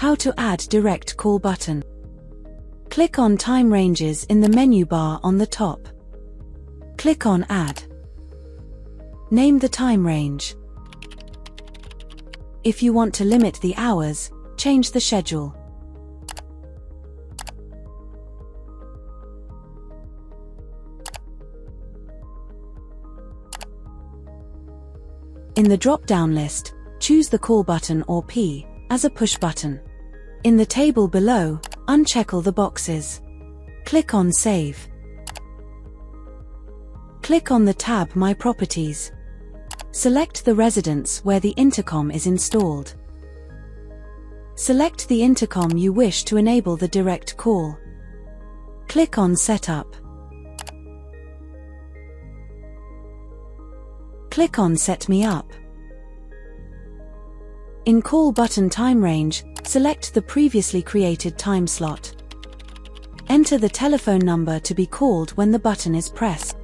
How to add direct call button. Click on Time Ranges in the menu bar on the top. Click on Add. Name the time range. If you want to limit the hours, change the schedule. In the drop-down list, choose the call button or P as a push button. In the table below, uncheck all the boxes. Click on Save. Click on the tab My Properties. Select the residence where the intercom is installed. Select the intercom you wish to enable the direct call. Click on Setup. Click on Set Me Up. In Call Button Time Range, select the previously created time slot. Enter the telephone number to be called when the button is pressed.